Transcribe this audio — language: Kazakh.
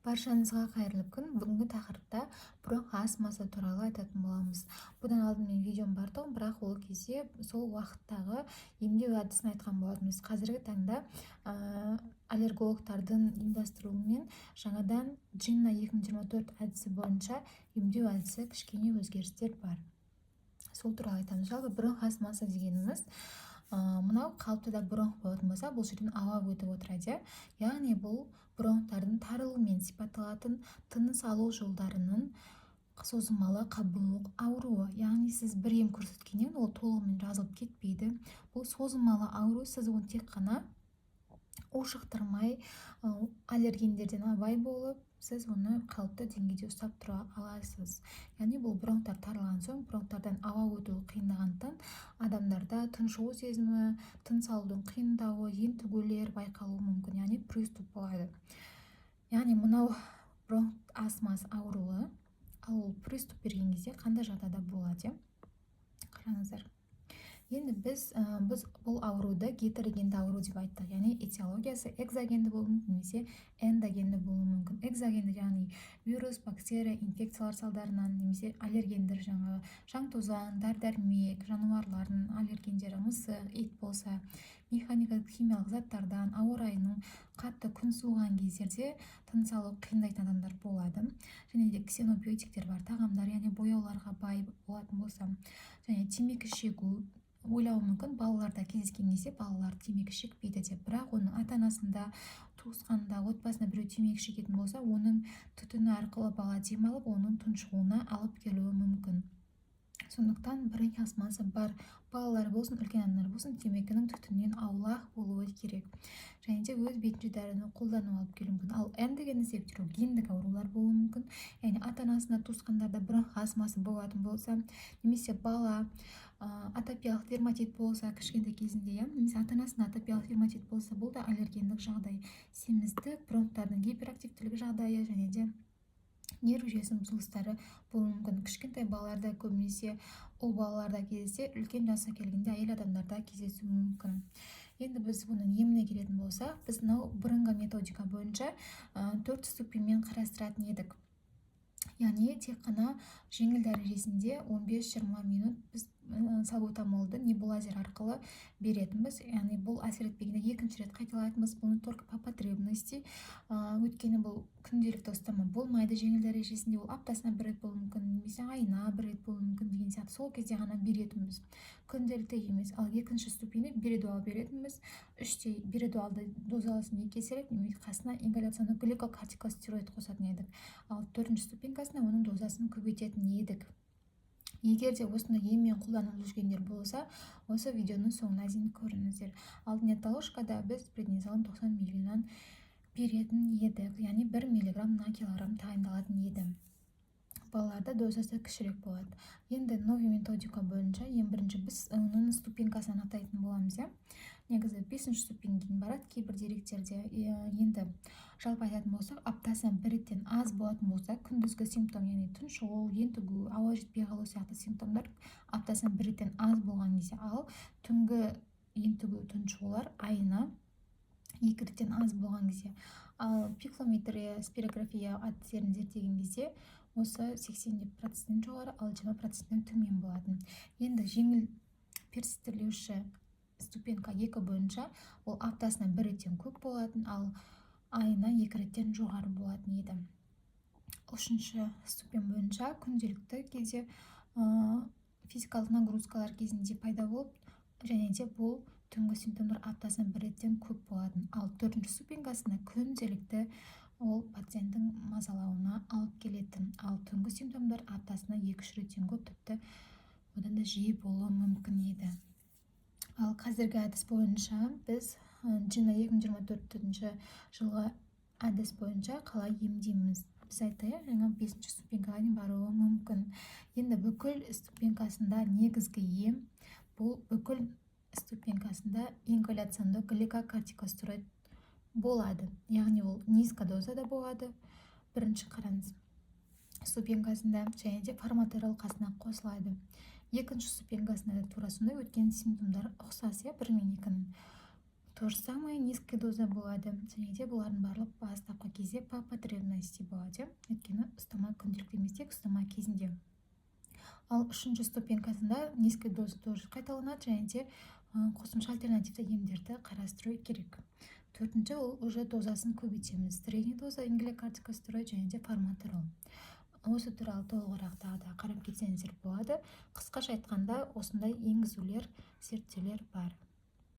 Баршаңызға қайырлы күн. Бүгінгі тақырыпта бронх астмасы туралы айтатын боламыз. Бұдан алдын мен видеом бар тұғын, бірақ ол кезде сол уақыттағы емдеу әдісін айтқан болатынбыз. Қазіргі таңда аллергологтардың ұйымдастыруымен жаңадан Джинна 2024 әдісі бойынша емдеу әдісі кішкене өзгерістер бар. Сол туралы айтамыз. Жалпы бронх астмасы дегеніміз мынау қалыптыда бронх болатын болса, бұл жерден ауа өтіп отырады. Яғни бұл бронхтардың тарылуымен сипатталатын тыныс алу жолдарының созылмалы қабынуық ауруы. Яғни сіз бір ем көрсеткеннен ол толығымен жазылып кетпейді. Бұл созылмалы ауру, сіз оны тек қана ушықтырмай, аллергендерден абай болып, сіз оны қалыпты деңгейде ұстап тұра аласыз. Яғни бұл бронхтар тарылған соң, бронхтардан ауа өтуі қиындағандықтан адамдарда тұншығу сезімі, тыныс алудың қиындауы, ентігулер байқалуы мүмкін, яғни приступ болады. Яғни мынау бронх астмасы ауруы, ал приступ берген кезде қандай жағдайда болады? Қараңыздар. Енді біз бұл ауруды гетерогенді ауру деп айттық. Яғни этиологиясы экзогенді болуы мүмкін, немесе эндогенді болуы мүмкін. Экзогенді яғни вирус, бактерия, инфекциялар салдарынан, немесе аллергендер жаңағы шаң-тозаң, дәрі-дәрмек, жануарлардың аллергендері, мысық, ит болса, механикалық химиялық заттардан, ауа райының қатты күн суыған кездерде тыныс алу қиындайтын адамдар болады. Және де ксенобиотиктер бар тағамдар, яғни бояуларға бай болатын болса, және темекі шегу ойлауы мүмкін, балаларда кездескен кезде балалар темекі шекпейді деп, бірақ оның ата-анасында, туысқанында, отбасында біреу темекі шегетін болса, оның түтіні арқылы бала демалып, оның тұншығуына алып келуі мүмкін. Сондықтан бронх астмасы бар балалар болсын, үлкен адамдар болсын, темекінің түтінінен аулақ болуы керек. Және де өз бетінше дәріні қолдану алып келуі мүмкін. Ал эндогенді себептер гендік аурулар болуы мүмкін. Яғни ата-анасында, туысқандарда бронх астмасы болатын болса, немесе бала атопиялық дерматит болса, кішкентай кезінде, немесе ата-анасында атопиялық дерматит болса, бұл да аллергендік жағдай. Семіздік, бронхтардың гиперактивтілігі жағдайы, және де нерв жүйесінің бұзылыстары болуы мүмкін. Кішкентай балаларда, көбінесе ұл балаларда кездессе, үлкен жасқа келгенде әйел адамдарда кездесуі мүмкін. Енді біз бұның еміне келетін болсақ, біз мынау бұрынғы методика бойынша 4 ступеньмен қарастыратын едік. Яғни тек қана жеңіл дәрежесінде 15-20 минут біз салбутамолды небулайзер арқылы беретінбіз. Яғни бұл әсер етпегенде екінші рет қайталайтынбыз. Бұны только по потребности, өйткені бұл күнделікті ұстама болмайды. Жеңіл дәрежесінде ол аптасына бір рет болуы мүмкін, немесе айына бір рет болуы мүмкін деген сияқты. Сол кезде ғана беретінбіз, күнделікті емес. Ал екінші ступені беридуал беретінбіз. 3-те беридуалды дозасын 2 еселеп, немесе қасына ингаляционный гликокортикостероид қосатын едік. Ал 4-ші ступенькасына оның дозасын көбейтетін едік. Егер де осындай еммен қолданылып жүргендер болса, осы видеоның соңына дейін көріңіздер. Ал неталожкада біз преднизолон 90 мг беретін едік, яғни 1 мг на килограмм тағайындалатын еді. Балаларда дозасы кішірек болады. Енді новый методика бойынша ең бірінші біз оның ступенькасын анықтайтын боламыз. Негізі 5-ші ступеньге барады кейбір деректерде. Енді жалпы айтатын болсақ, аптасына бір реттен аз болатын болса, күндізгі симптом, яғни тұншығу, ентігу, ауа жетпей қалу сияқты симптомдар аптасына бір реттен аз болған кезде, ал түнгі ентігу, тұншығулар айына 2 реттен аз болған кезде. Ал пикфлометрия, спирография әдістерін зерттеген кезде осы 80% жоғары, ал 20% төмен болатын. Енді жеңіл персистірлеуші ступенька 2 бойынша ол аптасына бір реттен көп болатын, ал айына 2 реттен жоғары болатын еді. 3-ші ступень бойынша күнделікті кезде физикалық нагрузкалар кезінде пайда болып, және де бұл түнгі симптомдар аптасына бір реттен көп болатын. Ал 4-ші ступенькасына күнделікті ол пациенттің мазалауына алып келетін. Ал түнгі симптомдар аптасына 2-3 реттен көп, тіпті одан да жиі болуы мүмкін еді. Ал қазіргі әдіс бойынша біз Джинна 2024 жылғы әдіс бойынша қалай емдейміз? Біз айттық, жаңа 5-ші ступенькаға дейін баруы мүмкін. Енді бүкіл ступенькасында негізгі ем, бұл бүкіл ступенькасында ингаляционды гликокортикостероид болады. Яғни ол низко дозада болады. Бірінші қараңыз ступенькасында, және де фарматерол қасына қосылады. Екінші ступенькасында да тура сондай, өткен симптомдар ұқсас, 1 мен 2-нің. То же самое низкая доза болады, және де бұлардың барлық бастапқы кезде по потребности болады, өйткені ұстама күнделікті емес, тек ұстама кезінде. Ал үшінші ступенькасында низкая доза тоже қайталанады, және де қосымша альтернативті емдерді қарастыру керек. Төртінші, ол уже дозасын көбейтеміз. Средний доза ингалокортикостероид және де форматорол. Осы туралы толығырақ тағы да қарап кетсеңіздер болады. Қысқаша айтқанда осындай енгізулер, зерттеулер бар.